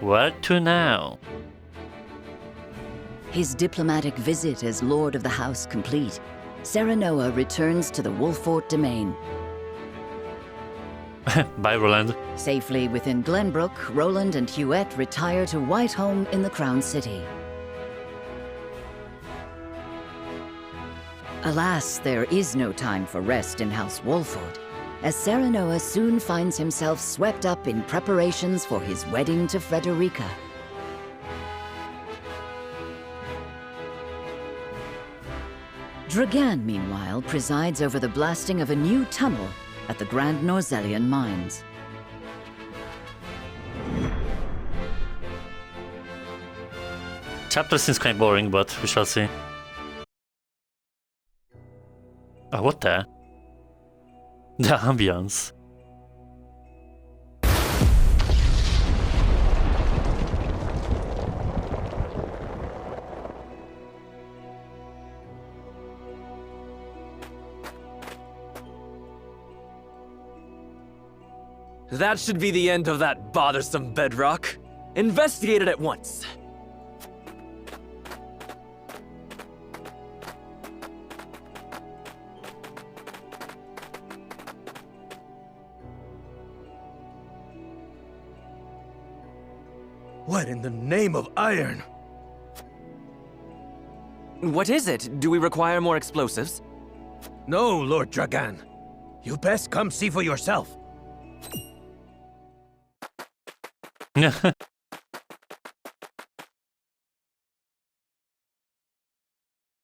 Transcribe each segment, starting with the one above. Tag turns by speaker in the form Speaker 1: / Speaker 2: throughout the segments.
Speaker 1: Where to now?
Speaker 2: His diplomatic visit as Lord of the House complete, Serenoa returns to the Wolfort domain.
Speaker 1: Bye, Roland.
Speaker 2: Safely within Glenbrook, Roland and Huette retire to Whitehome in the Crown City. Alas, there is no time for rest in House Wolfort, as Serenoa soon finds himself swept up in preparations for his wedding to Frederica. Dragan, meanwhile, presides over the blasting of a new tunnel at the Grand Norzellian mines.
Speaker 1: Chapter seems quite boring, but we shall see. Oh, what the? The ambience.
Speaker 3: That should be the end of that bothersome bedrock. Investigate it at once.
Speaker 4: What in the name of iron?
Speaker 3: What is it? Do we require more explosives?
Speaker 4: No, Lord Dragan. You best come see for yourself.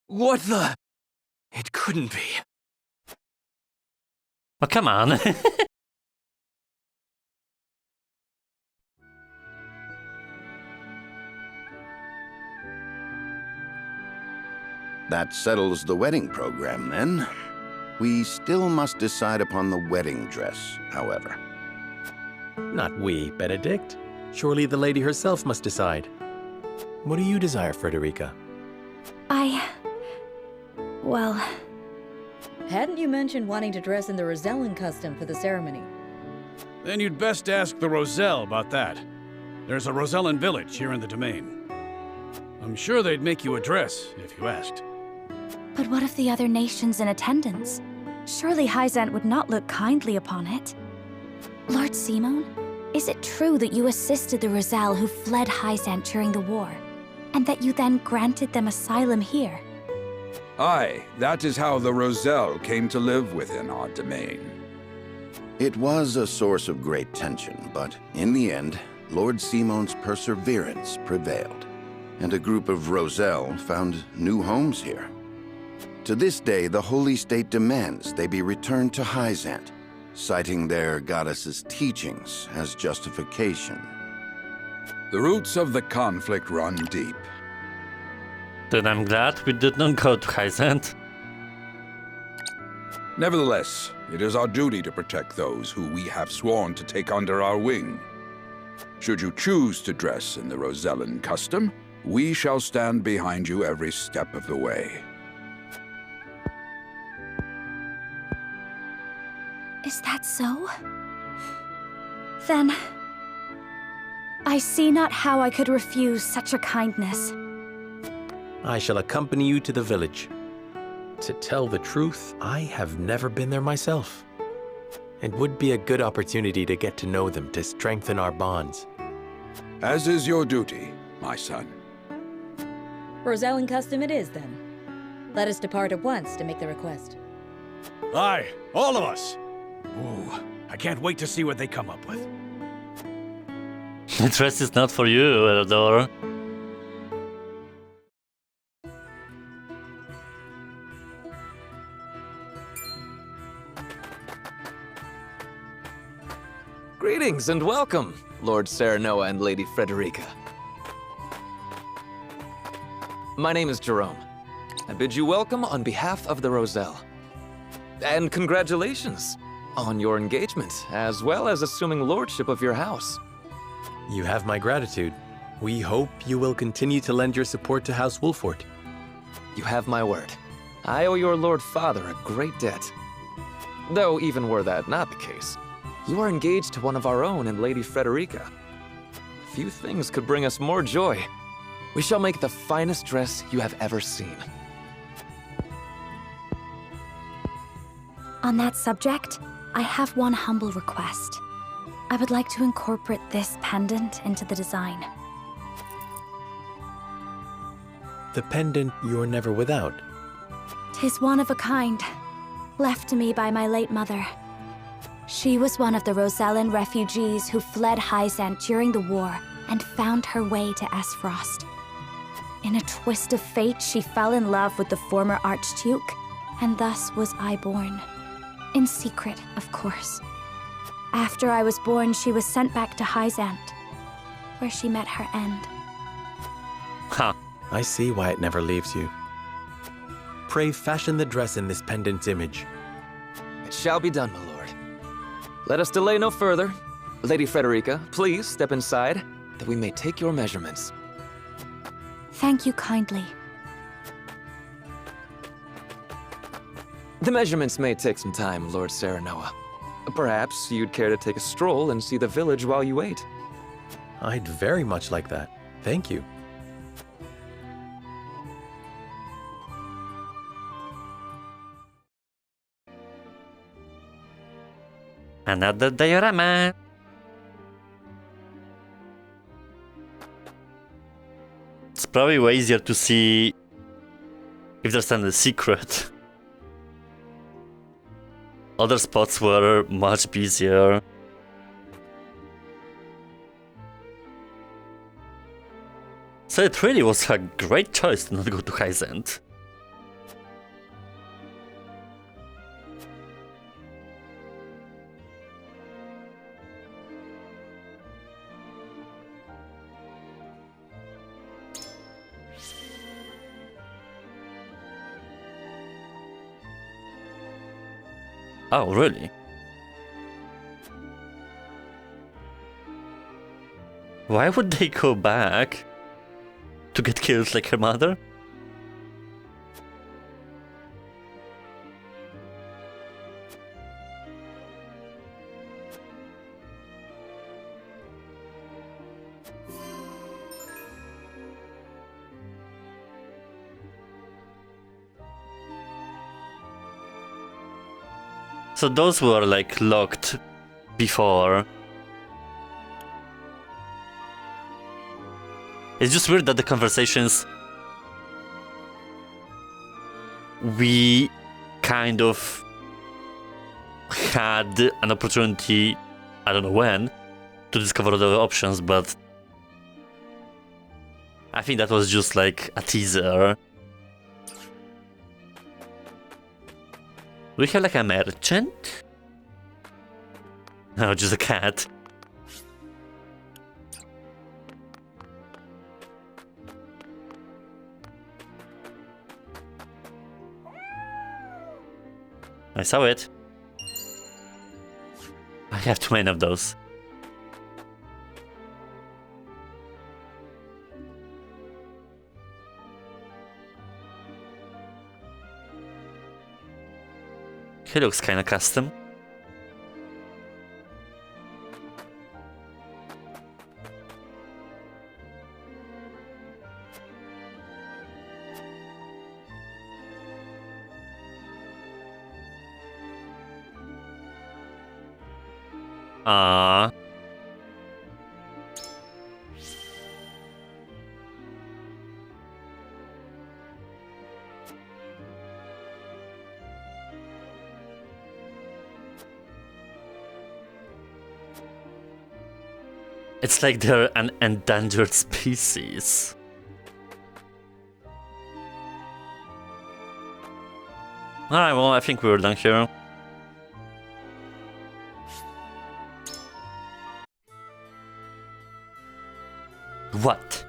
Speaker 3: What the? It couldn't be.
Speaker 1: Oh, come on.
Speaker 5: That settles the wedding program, then. We still must decide upon the wedding dress, however.
Speaker 6: Not we, Benedict. Surely the lady herself must decide. What do you desire, Frederica?
Speaker 7: Well...
Speaker 8: Hadn't you mentioned wanting to dress in the Rosellan custom for the ceremony?
Speaker 9: Then you'd best ask the Roselle about that. There's a Rosellan village here in the domain. I'm sure they'd make you a dress if you asked.
Speaker 7: But what of the other nations in attendance? Surely Hyzant would not look kindly upon it. Lord Simon, is it true that you assisted the Roselle who fled Hyzant during the war, and that you then granted them asylum here?
Speaker 10: Aye, that is how the Roselle came to live within our domain.
Speaker 5: It was a source of great tension, but in the end, Lord Simon's perseverance prevailed, and a group of Roselle found new homes here. To this day, the Holy State demands they be returned to Hyzant, citing their goddess's teachings as justification.
Speaker 10: The roots of the conflict run deep.
Speaker 1: Then I'm glad we did not go to Hyzant.
Speaker 10: Nevertheless, it is our duty to protect those who we have sworn to take under our wing. Should you choose to dress in the Rosellan custom, we shall stand behind you every step of the way.
Speaker 7: Is that so? Then... I see not how I could refuse such a kindness.
Speaker 6: I shall accompany you to the village. To tell the truth, I have never been there myself. It would be a good opportunity to get to know them to strengthen our bonds.
Speaker 10: As is your duty, my son.
Speaker 8: Rosellan custom it is, then. Let us depart at once to make the request.
Speaker 9: Aye, all of us. Ooh, I can't wait to see what they come up with.
Speaker 1: The dress is not for you, Eldor.
Speaker 3: Greetings and welcome, Lord Serenoa and Lady Frederica. My name is Jerome. I bid you welcome on behalf of the Roselle. And congratulations on your engagement, as well as assuming lordship of your house.
Speaker 6: You have my gratitude. We hope you will continue to lend your support to House Wolfort.
Speaker 3: You have my word. I owe your Lord Father a great debt. Though even were that not the case, you are engaged to one of our own in Lady Frederica. few things could bring us more joy. We shall make the finest dress you have ever seen.
Speaker 7: On that subject, I have one humble request. I would like to incorporate this pendant into the design.
Speaker 6: The pendant you're never without.
Speaker 7: 'Tis one of a kind, left to me by my late mother. She was one of the Rosellan refugees who fled Hyzant during the war and found her way to Esfrost. In a twist of fate, she fell in love with the former Archduke, and thus was I born. In secret, of course. After I was born, she was sent back to Hyzant, where she met her end.
Speaker 1: Huh.
Speaker 6: I see why it never leaves you. Pray fashion the dress in this pendant's image.
Speaker 3: It shall be done, my lord. Let us delay no further. Lady Frederica, please step inside, that we may take your measurements.
Speaker 7: Thank you kindly.
Speaker 3: The measurements may take some time, Lord Serenoa. Perhaps you'd care to take a stroll and see the village while you wait.
Speaker 6: I'd very much like that. Thank you.
Speaker 1: Another diorama. It's probably way easier to see if there's any secret. Other spots were much busier. So it really was a great choice to not go to Hyzant. Oh, really? Why would they go back? To get killed like her mother? So those were like locked before. It's just weird that the conversations we kind of had an opportunity, I don't know when, to discover other options, but I think that was just like a teaser. Do we have like a merchant? No, just a cat. I saw it. I have too many of those. He looks kinda custom. Ah. It's like they're an endangered species. Alright, well, I think we're done here. What?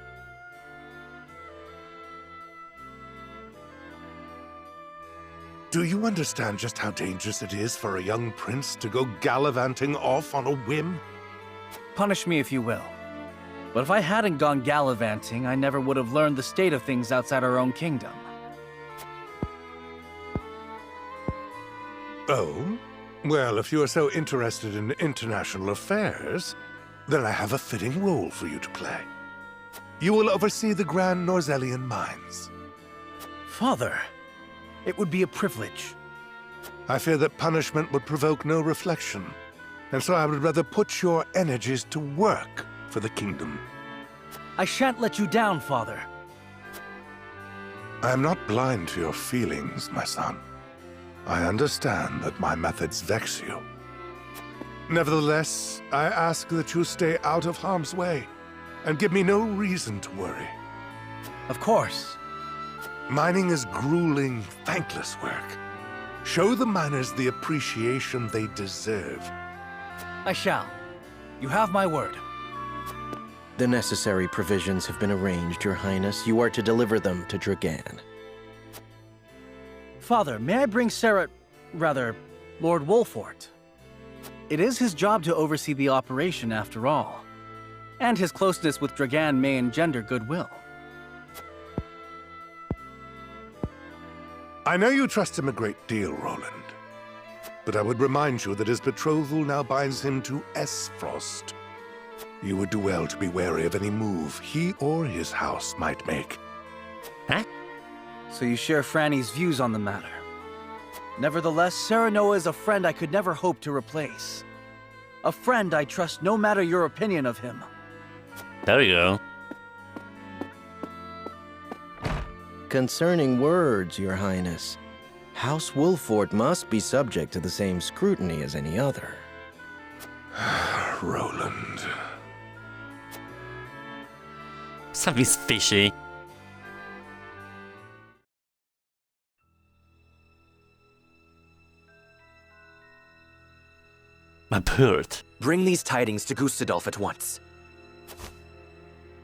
Speaker 11: Do you understand just how dangerous it is for a young prince to go gallivanting off on a whim?
Speaker 12: Punish me if you will. But if I hadn't gone gallivanting, I never would have learned the state of things outside our own kingdom.
Speaker 11: Oh? Well, if you are so interested in international affairs, Then I have a fitting role for you to play. You will oversee the Grand Norzellian mines.
Speaker 12: Father, it would be a privilege.
Speaker 11: I fear that punishment would provoke no reflection, and so I would rather put your energies to work for the kingdom.
Speaker 12: I shan't let you down, Father.
Speaker 11: I am not blind to your feelings, my son. I understand that my methods vex you. Nevertheless, I ask that you stay out of harm's way, and give me no reason to worry.
Speaker 12: Of course.
Speaker 11: Mining is grueling, thankless work. Show the miners the appreciation they deserve.
Speaker 12: I shall. You have my word.
Speaker 13: The necessary provisions have been arranged, Your Highness. You are to deliver them to Dragan.
Speaker 12: Father, may I bring Lord Wolfort? It is his job to oversee the operation, after all. And his closeness with Dragan may engender goodwill.
Speaker 11: I know you trust him a great deal, Roland. But I would remind you that his betrothal now binds him to Esfrost. You would do well to be wary of any move he or his house might make.
Speaker 1: Huh?
Speaker 12: So you share Franny's views on the matter. Nevertheless, Serenoa is a friend I could never hope to replace. A friend I trust no matter your opinion of him.
Speaker 1: There we go.
Speaker 13: Concerning words, Your Highness, House Wolfort must be subject to the same scrutiny as any other.
Speaker 11: Roland.
Speaker 1: Something's fishy. My bird.
Speaker 3: Bring these tidings to Gustadolf at once.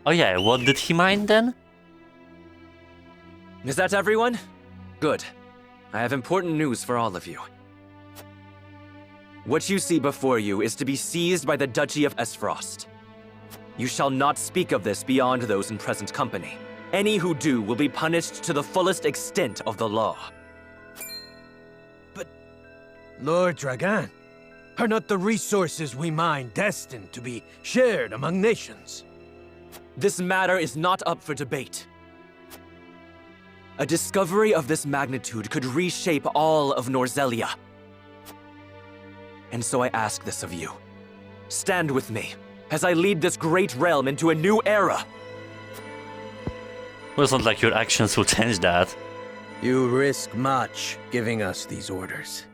Speaker 1: Oh yeah, what did he mine then?
Speaker 3: Is that everyone? Good. I have important news for all of you. What you see before you is to be seized by the Duchy of Esfrost. You shall not speak of this beyond those in present company. Any who do will be punished to the fullest extent of the law.
Speaker 4: But, Lord Dragan, are not the resources we mine destined to be shared among nations?
Speaker 3: This matter is not up for debate. A discovery of this magnitude could reshape all of Norzellia. And so I ask this of you. Stand with me, as I lead this great realm into a new era.
Speaker 1: Well, it's not like your actions will change that.
Speaker 14: You risk much giving us these orders.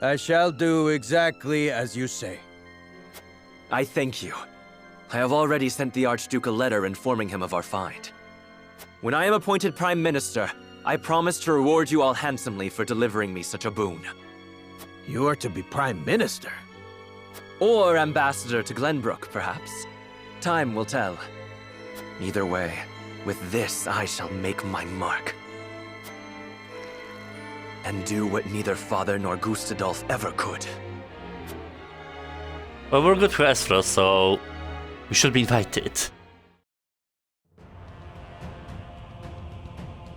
Speaker 14: I shall do exactly as you say.
Speaker 3: I thank you. I have already sent the Archduke a letter informing him of our find. When I am appointed Prime Minister, I promise to reward you all handsomely for delivering me such a boon.
Speaker 4: You are to be Prime Minister?
Speaker 3: Or Ambassador to Glenbrook, perhaps. Time will tell. Either way, with this I shall make my mark. And do what neither Father nor Gustadolf ever could.
Speaker 1: Well, we're good for Esfrost, so we should be invited.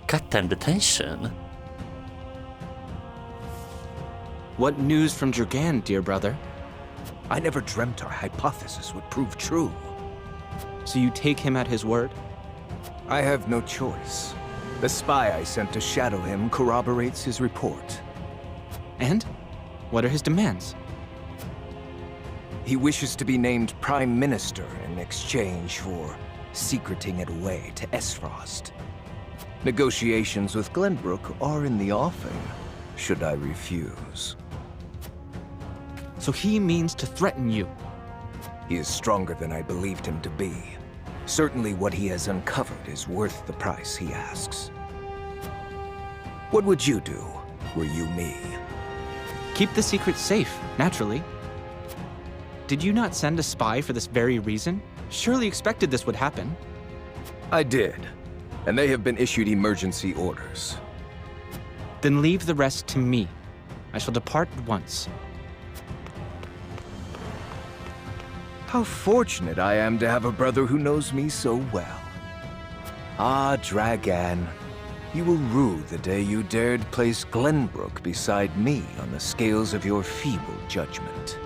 Speaker 1: Got them detention.
Speaker 15: What news from Dragan, dear brother?
Speaker 4: I never dreamt our hypothesis would prove true.
Speaker 15: So you take him at his word?
Speaker 16: I have no choice. The spy I sent to shadow him corroborates his report.
Speaker 15: And? What are his demands?
Speaker 16: He wishes to be named Prime Minister in exchange for secreting it away to Esfrost. Negotiations with Glenbrook are in the offing, should I refuse.
Speaker 15: So he means to threaten you?
Speaker 16: He is stronger than I believed him to be. Certainly what he has uncovered is worth the price he asks. What would you do, were you me?
Speaker 15: Keep the secret safe, naturally. Did you not send a spy for this very reason? Surely expected this would happen.
Speaker 16: I did, and they have been issued emergency orders.
Speaker 15: Then leave the rest to me. I shall depart at once.
Speaker 16: How fortunate I am to have a brother who knows me so well. Ah, Dragan, you will rue the day you dared place Glenbrook beside me on the scales of your feeble judgment.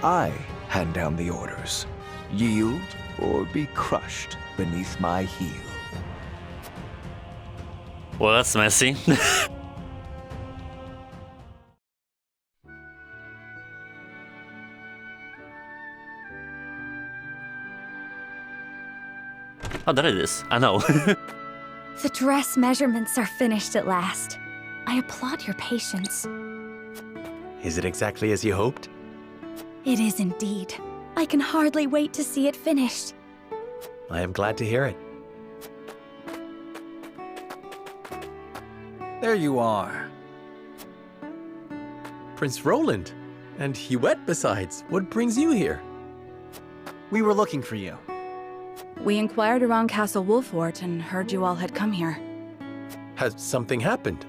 Speaker 16: I hand down the orders. Yield or be crushed beneath my heel.
Speaker 1: Well, that's messy. Oh, there it is. I know.
Speaker 7: The dress measurements are finished at last. I applaud your patience.
Speaker 6: Is it exactly as you hoped?
Speaker 7: It is indeed. I can hardly wait to see it finished.
Speaker 6: I am glad to hear it.
Speaker 12: There you are.
Speaker 6: Prince Roland. And Huette besides. What brings you here?
Speaker 12: We were looking for you.
Speaker 17: We inquired around Castle Wolfort and heard you all had come here.
Speaker 6: Has something happened?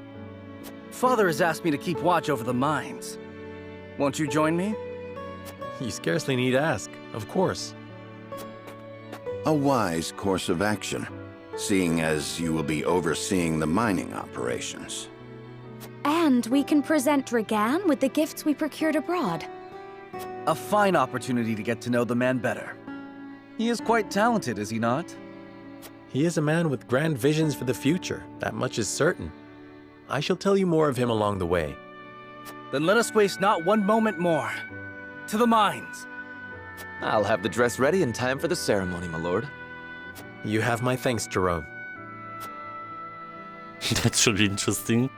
Speaker 12: Father has asked me to keep watch over the mines. Won't you join me?
Speaker 6: You scarcely need ask, of course.
Speaker 5: A wise course of action, seeing as you will be overseeing the mining operations.
Speaker 7: And we can present Dragan with the gifts we procured abroad.
Speaker 12: A fine opportunity to get to know the man better. He is quite talented, is he not?
Speaker 6: He is a man with grand visions for the future, that much is certain. I shall tell you more of him along the way.
Speaker 12: Then let us waste not one moment more. To the mines!
Speaker 3: I'll have the dress ready in time for the ceremony, my lord.
Speaker 6: You have my thanks, Jerome.
Speaker 1: That should be interesting.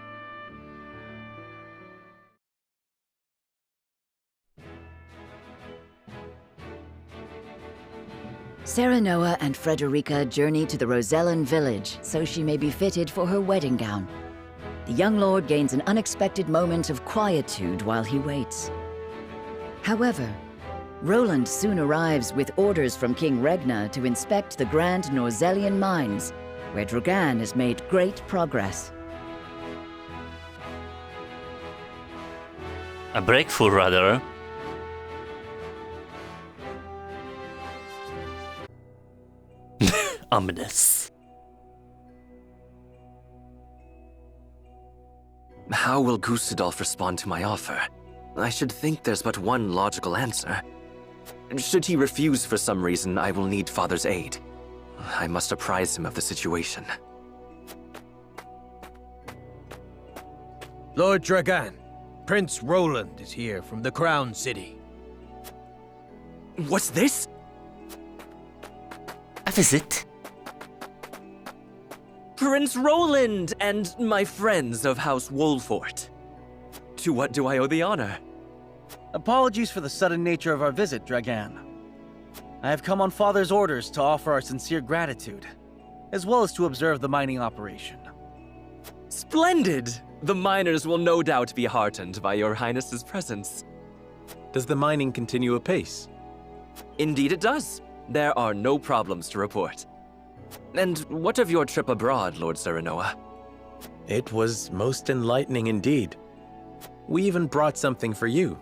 Speaker 2: Serenoa and Frederica journey to the Rosellan village so she may be fitted for her wedding gown. The young lord gains an unexpected moment of quietude while he waits. However, Roland soon arrives with orders from King Regna to inspect the grand Norzellian mines, where Dragan has made great progress.
Speaker 1: A breakthrough, rather. Ominous.
Speaker 18: How will Gustadolf respond to my offer? I should think there's but one logical answer. Should he refuse for some reason, I will need Father's aid. I must apprise him of the situation.
Speaker 4: Lord Dragan, Prince Roland is here from the Crown City.
Speaker 18: What's this?
Speaker 1: A visit?
Speaker 18: Prince Roland and my friends of House Wolfort. To what do I owe the honor?
Speaker 12: Apologies for the sudden nature of our visit, Dragan. I have come on Father's orders to offer our sincere gratitude, as well as to observe the mining operation.
Speaker 18: Splendid! The miners will no doubt be heartened by your Highness's presence.
Speaker 6: Does the mining continue apace?
Speaker 18: Indeed it does. There are no problems to report. And what of your trip abroad, Lord Serenoa?
Speaker 6: It was most enlightening indeed. We even brought something for you.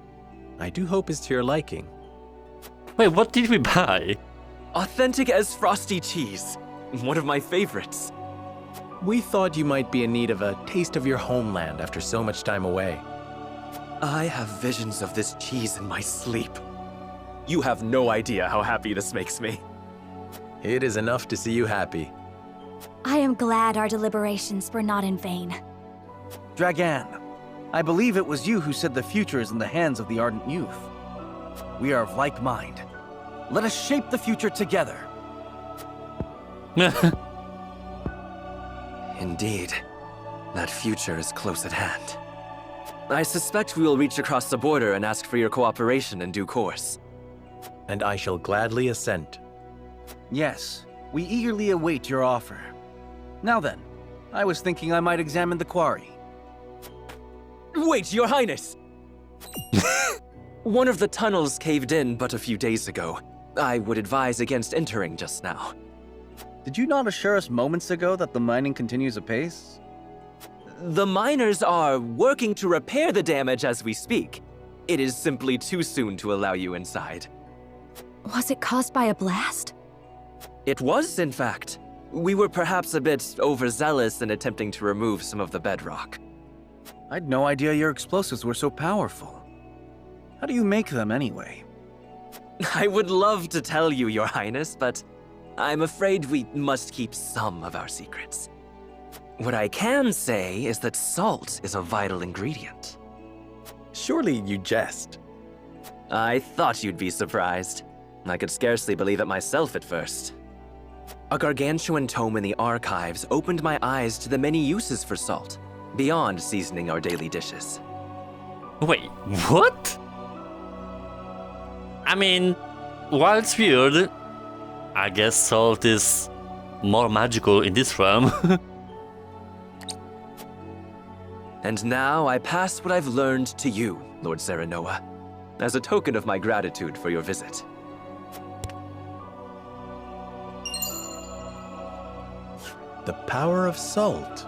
Speaker 6: I do hope it's to your liking.
Speaker 1: Wait, what did we buy?
Speaker 18: Authentic as frosty cheese. One of my favorites.
Speaker 6: We thought you might be in need of a taste of your homeland after so much time away.
Speaker 18: I have visions of this cheese in my sleep. You have no idea how happy this makes me.
Speaker 6: It is enough to see you happy.
Speaker 7: I am glad our deliberations were not in vain.
Speaker 12: Dragan, I believe it was you who said the future is in the hands of the ardent youth. We are of like mind. Let us shape the future together.
Speaker 18: Indeed. That future is close at hand. I suspect we will reach across the border and ask for your cooperation in due course.
Speaker 6: And I shall gladly assent.
Speaker 12: Yes, we eagerly await your offer. Now then, I was thinking I might examine the quarry.
Speaker 18: Wait, Your Highness! One of the tunnels caved in but a few days ago. I would advise against entering just now.
Speaker 12: Did you not assure us moments ago that the mining continues apace?
Speaker 18: The miners are working to repair the damage as we speak. It is simply too soon to allow you inside.
Speaker 7: Was it caused by a blast?
Speaker 18: It was, in fact. We were perhaps a bit overzealous in attempting to remove some of the bedrock.
Speaker 12: I'd no idea your explosives were so powerful. How do you make them anyway?
Speaker 18: I would love to tell you, Your Highness, but I'm afraid we must keep some of our secrets. What I can say is that salt is a vital ingredient.
Speaker 6: Surely you jest.
Speaker 18: I thought you'd be surprised. I could scarcely believe it myself at first. A gargantuan tome in the archives opened my eyes to the many uses for salt, beyond seasoning our daily dishes.
Speaker 1: Wait, what? I mean, while it's weird, I guess salt is more magical in this realm.
Speaker 18: And now I pass what I've learned to you, Lord Serenoa, as a token of my gratitude for your visit.
Speaker 6: The power of salt.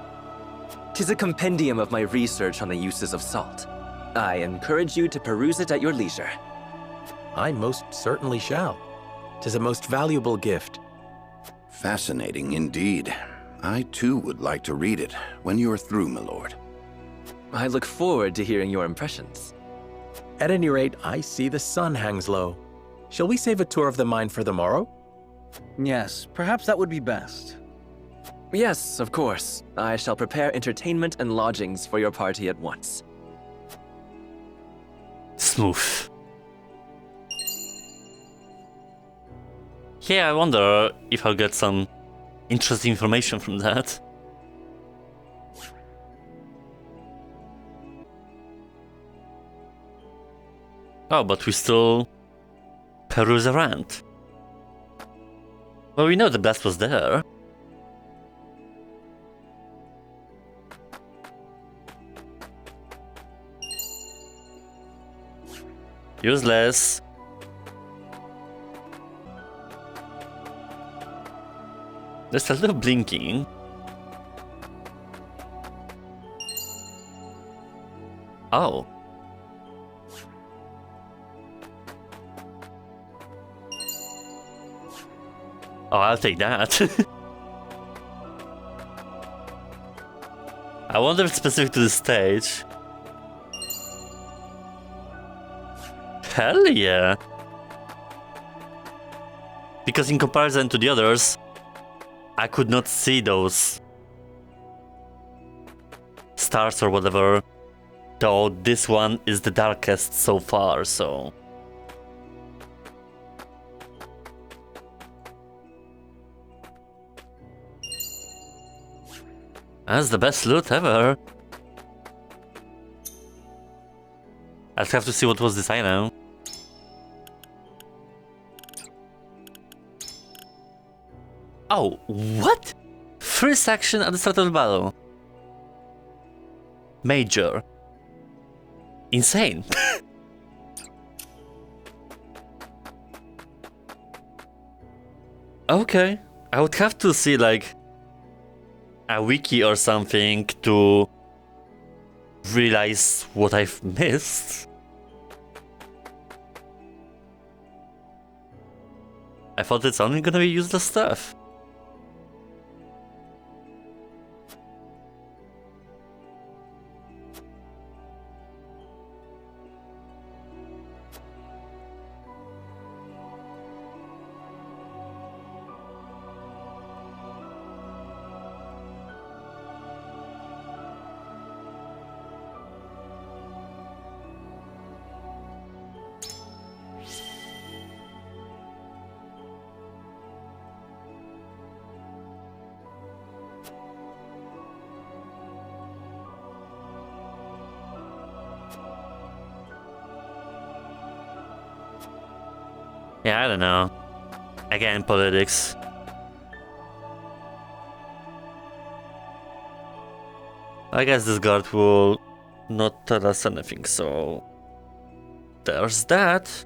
Speaker 18: 'Tis a compendium of my research on the uses of salt. I encourage you to peruse it at your leisure.
Speaker 6: I most certainly shall. 'Tis a most valuable gift.
Speaker 5: Fascinating indeed. I too would like to read it when you're through, my lord.
Speaker 18: I look forward to hearing your impressions.
Speaker 6: At any rate, I see the sun hangs low. Shall we save a tour of the mine for the morrow?
Speaker 12: Yes, perhaps that would be best.
Speaker 18: Yes, of course. I shall prepare entertainment and lodgings for your party at once.
Speaker 1: Smooth. Yeah, I wonder if I'll get some interesting information from that. Oh, but we still peruse around. Well, we know the blast was there. Useless. There's a little blinking. Oh. Oh, I'll take that. I wonder if it's specific to the stage. Hell yeah! Because in comparison to the others, I could not see those stars or whatever, though this one is the darkest so far, so... That's the best loot ever. I'll have to see what was this item. Oh, what? First action at the start of the battle. Major. Insane. Okay, I would have to see like a wiki or something to realize what I've missed. I thought it's only gonna be useless stuff. Yeah, I don't know. Again, politics. I guess this guard will not tell us anything, so... There's that.